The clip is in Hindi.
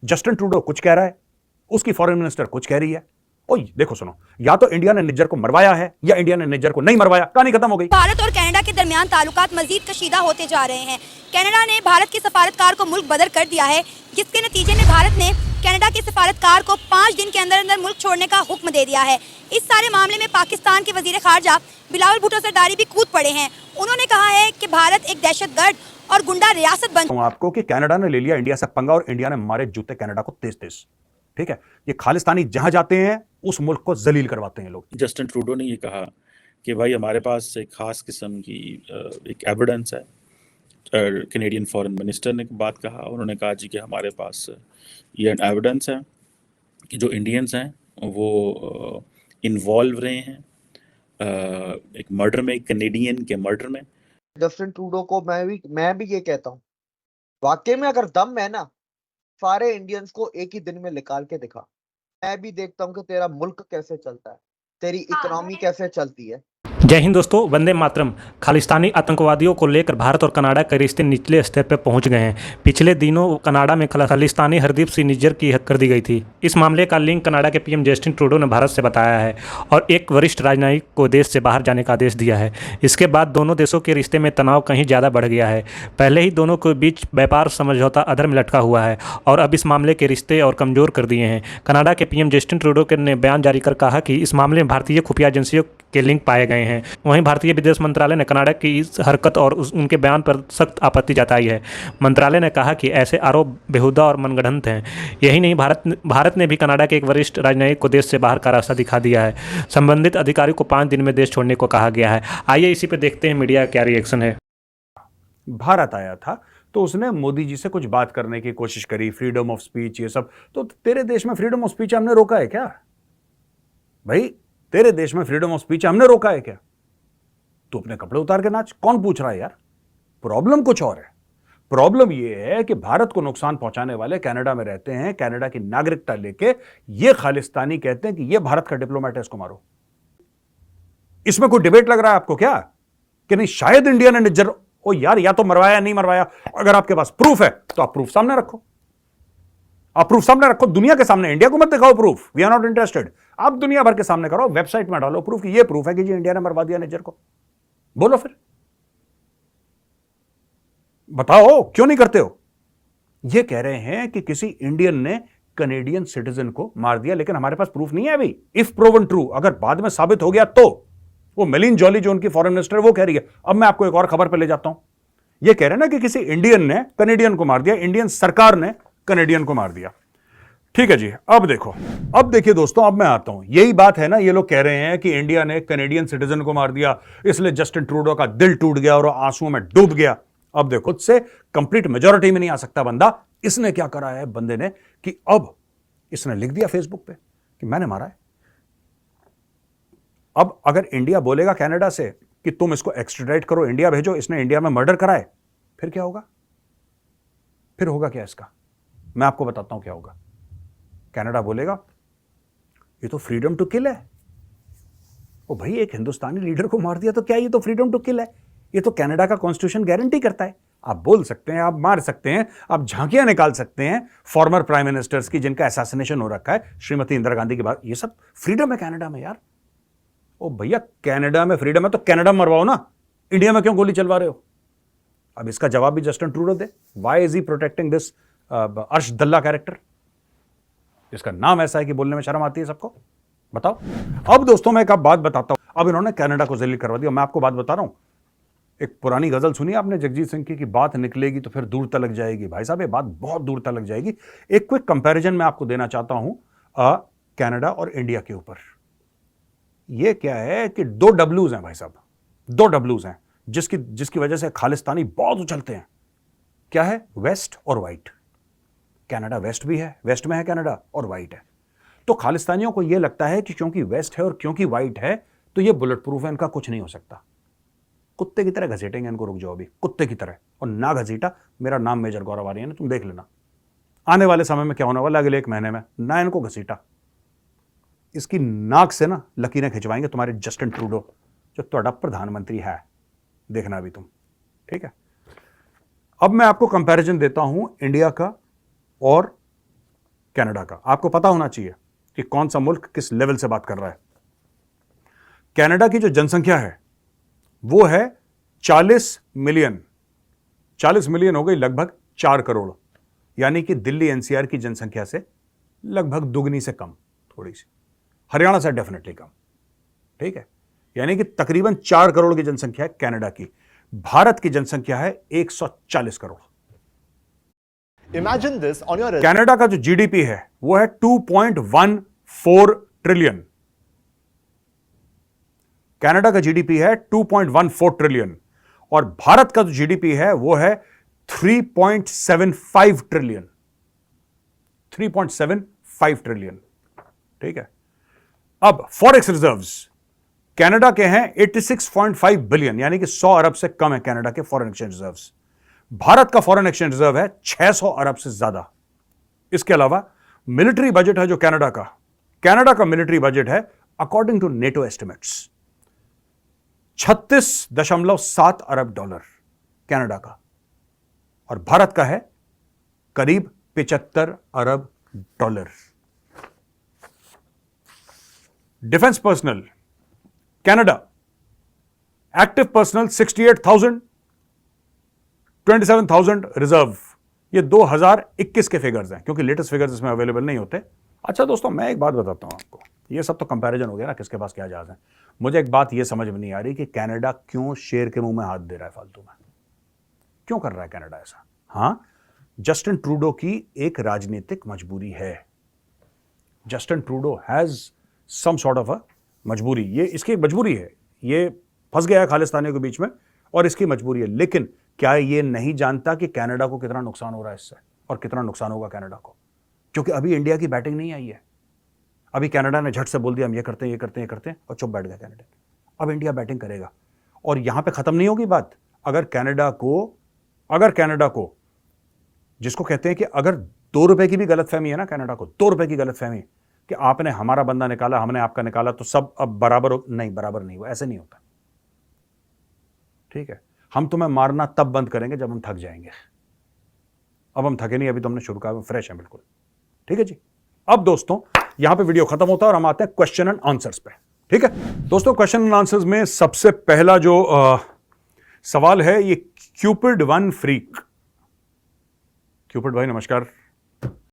जस्टिन ट्रूडो कुछ कह रहा है, उसकी फॉरेन मिनिस्टर कुछ कह रही है। ओ देखो सुनो, या तो इंडिया ने निज्जर को मरवाया है या इंडिया ने निज्जर को नहीं मरवाया, कहानी खत्म हो गई। भारत और कनाडा के दरमियान ताल्लुकात मजीद कशीदा होते जा रहे हैं। कनाडा ने भारत के सफारतकार को मुल्क बदर कर दिया है, जिसके नतीजे में भारत ने कनाडा के सफारतकार को 5 दिन के अंदर अंदर मुल्क छोड़ने का हुक्म दे दिया है। इस सारे मामले में पाकिस्तान के वजीर खारजा बिलावल भुट्टो सरदारी भी कूद पड़े हैं। उन्होंने कहा है कि भारत एक दहशतगर्द और गुंडा रियासत बन आपको कि कनाडा ने ले लिया इंडिया से पंगा और इंडिया ने मारे जूते कनाडा को तेज तेज। ठीक है, ये खालिस्तानी जहां जाते हैं उस मुल्क को जलील करवाते हैं लोग। जस्टिन ट्रूडो ने ये कहा कि भाई हमारे पास एक खास किस्म की एक एविडेंस है। कैनेडियन फॉरेन मिनिस्टर ने बात कहा, उन्होंने कहा जी कि हमारे पास ये एविडेंस है कि जो इंडियंस हैं वो इन्वॉल्व रहे हैं एक मर्डर में, एक कैनेडियन के मर्डर में। जस्टिन ट्रूडो को मैं भी ये कहता हूँ, वाकई में अगर दम है ना, सारे इंडियंस को एक ही दिन में निकाल के दिखा। मैं भी देखता हूँ कि तेरा मुल्क कैसे चलता है, तेरी इकोनॉमी कैसे चलती है। जय हिंद दोस्तों, वंदे मातरम। खालिस्तानी आतंकवादियों को लेकर भारत और कनाडा के रिश्ते निचले स्तर पर पहुंच गए हैं। पिछले दिनों कनाडा में खालिस्तानी हरदीप सिंह निज्जर की हत्या कर दी गई थी। इस मामले का लिंक कनाडा के पीएम जस्टिन ट्रूडो ने भारत से बताया है और एक वरिष्ठ राजनयिक को देश से बाहर जाने का आदेश दिया है। इसके बाद दोनों देशों के रिश्ते में तनाव कहीं ज़्यादा बढ़ गया है। पहले ही दोनों के बीच व्यापार समझौता अधर में लटका हुआ है और अब इस मामले के रिश्ते और कमज़ोर कर दिए हैं। कनाडा के पीएम जस्टिन ट्रूडो ने बयान जारी कर कहा कि इस मामले में भारतीय खुफिया एजेंसियों के लिंक पाए गए हैं। वहीं भारतीय विदेश मंत्रालय ने कनाडा की इस हरकत और उनके बयान पर सख्त आपत्ति जताई है। मंत्रालय ने कहा कि ऐसे आरोप बेहुदा और मनगढ़ंत हैं। यही नहीं, भारत ने भी कनाडा के एक वरिष्ठ राजनयिक को देश से बाहर का रास्ता दिखा दिया है। संबंधित अधिकारी को 5 दिन में देश छोड़ने को कहा गया है। आइए इसी पर देखते हैं मीडिया का क्या रिएक्शन है। भारत आया था तो उसने मोदी जी से कुछ बात करने की कोशिश करी, फ्रीडम ऑफ स्पीच ये सब। तो तेरे देश में फ्रीडम ऑफ स्पीच हमने रोका है क्या भाई? तेरे देश में फ्रीडम ऑफ स्पीच हमने रोका है क्या? तू अपने कपड़े उतार के नाच, कौन पूछ रहा है यार? प्रॉब्लम कुछ और है। प्रॉब्लम यह है कि भारत को नुकसान पहुंचाने वाले कनाडा में रहते हैं, कनाडा की नागरिकता लेके ये खालिस्तानी कहते हैं कि ये भारत का डिप्लोमेट है, इसको मारो। इसमें कोई डिबेट लग रहा है आपको क्या कि नहीं शायद इंडिया ने निज्जर ओ यार या तो मरवाया नहीं मरवाया? अगर आपके पास प्रूफ है तो आप प्रूफ सामने रखो। आप प्रूफ सामने रखो दुनिया के सामने। इंडिया को मत दिखाओ proof, we are not interested. आप दुनिया भर के सामने करो, वेबसाइट में डालो प्रूफ कि ये प्रूफ है कि जी इंडिया ने मरवा दिया निज्जर को। बोलो फिर, बताओ क्यों नहीं करते हो? ये कह रहे हैं कि किसी इंडियन ने कनेडियन सिटीजन को मार दिया, लेकिन हमारे पास प्रूफ नहीं है अभी। इफ प्रूवन ट्रू, अगर बाद में साबित हो गया तो वो मेलिन जॉली जो उनकी फॉरेन मिनिस्टर है वो कह रही है। अब मैं आपको एक और खबर पे ले जाता हूं। ये कह रहे हैं ना कि किसी इंडियन ने कनेडियन को मार दिया, इंडियन सरकार ने कनेडियन को मार दिया। ठीक है जी, अब देखो, अब देखिए दोस्तों, अब मैं आता हूं। यही बात है ना, ये लोग कह रहे हैं कि इंडिया ने कनेडियन सिटीजन को मार दिया, इसलिए जस्टिन ट्रूडो का दिल टूट गया और आंसुओं में डूब गया। अब देखो, खुद से कंप्लीट मेजॉरिटी में नहीं आ सकता बंदा। इसने क्या करा है बंदे ने कि अब इसने लिख दिया फेसबुक पे कि मैंने मारा है। अब अगर इंडिया बोलेगा कनाडा से कि तुम इसको एक्सट्राडाइट करो, इंडिया भेजो, इसने इंडिया में मर्डर करा है, फिर क्या होगा? फिर होगा क्या इसका? मैं आपको बताता हूं क्या होगा। कनाडा बोलेगा ये तो फ्रीडम टू किल है। ओ भाई, एक हिंदुस्तानी लीडर को मार दिया तो क्या ये तो फ्रीडम टू किल है? ये तो कनाडा का कॉन्स्टिट्यूशन गारंटी करता है। आप बोल सकते हैं, आप मार सकते हैं, आप झांकियां निकाल सकते हैं फॉर्मर प्राइम मिनिस्टर्स की जिनका असैसिनेशन हो रखा है, श्रीमती इंदिरा गांधी के बाद। ये सब फ्रीडम है कनाडा में यार। ओ भैया, कनाडा में फ्रीडम है तो कनाडा मरवाओ ना, इंडिया में क्यों गोली चलवा रहे हो? अब इसका जवाब भी Justin Trudeau they. Why is he protecting this अर्श दल्ला कैरेक्टर? इसका नाम ऐसा है कि बोलने में शर्म आती है सबको। बताओ। अब दोस्तों मैं एक बात बताता हूं। अब इन्होंने कनाडा को जलील करवा दिया। मैं आपको बात बता रहा हूं, एक पुरानी गजल सुनी आपने जगजीत सिंह की कि बात निकलेगी तो फिर दूर तलक जाएगी। भाई साहब, ये बात बहुत दूर तलक जाएगी। एक क्विक कंपैरिजन मैं आपको देना चाहता हूं कनाडा और इंडिया के ऊपर। ये क्या है कि 2 डब्ल्यूज हैं भाई साहब, 2 डब्ल्यूज हैं जिसकी वजह से खालिस्तानी बहुत उछलते हैं। क्या है? वेस्ट और वाइट। कनाडा वेस्ट भी है, वेस्ट में है कनाडा, और वाइट है। तो खालिस्तानियों को यह लगता है कि क्योंकि वेस्ट है और क्योंकि वाइट है तो यह बुलेट प्रूफ है, इनका कुछ नहीं हो सकता। कुत्ते की तरह घसीटेंगे इनको, रुक जाओ अभी, कुत्ते की तरह। और ना घसीटा, मेरा नाम मेजर गौरव आर्य है, तुम देख लेना आने वाले समय में क्या होने वाला, अगले 1 महीने में। ना इनको घसीटा, इसकी नाक से ना लकीरें खिंचवाएंगे तुम्हारे जस्टिन ट्रूडो जो तुम्हारा प्रधानमंत्री है। देखना अभी तुम, ठीक है? अब मैं आपको कंपैरिजन देता हूं इंडिया का और कनाडा का। आपको पता होना चाहिए कि कौन सा मुल्क किस लेवल से बात कर रहा है। कनाडा की जो जनसंख्या है वो है 40 मिलियन। 40 मिलियन हो गई लगभग 4 करोड़, यानी कि दिल्ली एनसीआर की जनसंख्या से लगभग दुगनी से कम, थोड़ी सी, हरियाणा से डेफिनेटली कम, ठीक है। यानी कि तकरीबन 4 करोड़ की जनसंख्या है कनाडा की। भारत की जनसंख्या है 140 crore. Imagine this on your Canada का जो जीडीपी है वो है 2.14 ट्रिलियन। कनाडा का जीडीपी है 2.14 ट्रिलियन और भारत का जो जीडीपी है वो है 3.75 ट्रिलियन। 3.75 ट्रिलियन, ठीक है। अब फॉरेक्स रिजर्व्स कनाडा के हैं 86.5 बिलियन, यानी कि 100 अरब से कम है कनाडा के फॉरेन एक्सचेंज रिजर्व्स। भारत का फॉरेन एक्सचेंज रिजर्व है 600 अरब से ज्यादा। इसके अलावा मिलिट्री बजट है जो कनाडा का मिलिट्री बजट है अकॉर्डिंग टू नेटो एस्टिमेट्स 36.7 अरब डॉलर कनाडा का, और भारत का है करीब 75 अरब dollar. Defence personnel Canada, active personnel 68,000, 27,000 reserve. ये 2021 के फिगर्स हैं, क्योंकि लेटेस्ट फिगर्स इसमें अवेलेबल नहीं होते। अच्छा दोस्तों, मैं एक बात बताता हूं आपको, ये सब तो कंपैरिजन हो गया ना, किसके पास क्या जहाज है। मुझे एक बात ये समझ में नहीं आ रही कि कनाडा क्यों शेर के मुंह में हाथ दे रहा है फालतू में, क्यों कर रहा है कनाडा ऐसा। हां, जस्टिन ट्रूडो की एक राजनीतिक मजबूरी है। Justin Trudeau has some sort of a मजबूरी, ये इसकी मजबूरी है, ये फंस गया है खालिस्तानियों के बीच में और इसकी मजबूरी है। लेकिन क्या ये नहीं जानता कि कनाडा को कितना नुकसान हो रहा है इससे, और कितना नुकसान होगा कनाडा को, क्योंकि अभी इंडिया की बैटिंग नहीं आई है। अभी कनाडा ने झट से बोल दिया हम ये करते हैं, ये करते हैं, ये करते हैं, और चुप बैठ गया कनाडा। अब इंडिया बैटिंग करेगा और यहां पे खत्म नहीं होगी बात। अगर कनाडा को जिसको कहते हैं कि अगर 2 रुपए की भी गलतफहमी है ना, कनाडा को 2 रुपए की गलतफहमी कि आपने हमारा बंदा निकाला, हमने आपका निकाला, तो सब अब बराबर हो, नहीं, बराबर नहीं, वो ऐसे नहीं होता, ठीक है। हम तुम्हें मारना तब बंद करेंगे जब हम थक जाएंगे। अब हम थके नहीं, अभी तो हमने शुरू करा, फ्रेश है बिल्कुल, ठीक है जी। अब दोस्तों यहां पे वीडियो खत्म होता है और हम आते हैं क्वेश्चन एंड आंसर्स पे, ठीक है दोस्तों। क्वेश्चन एंड आंसर्स में सबसे पहला जो सवाल है, ये क्यूपिड वन फ्रीक। क्यूपिड भाई नमस्कार।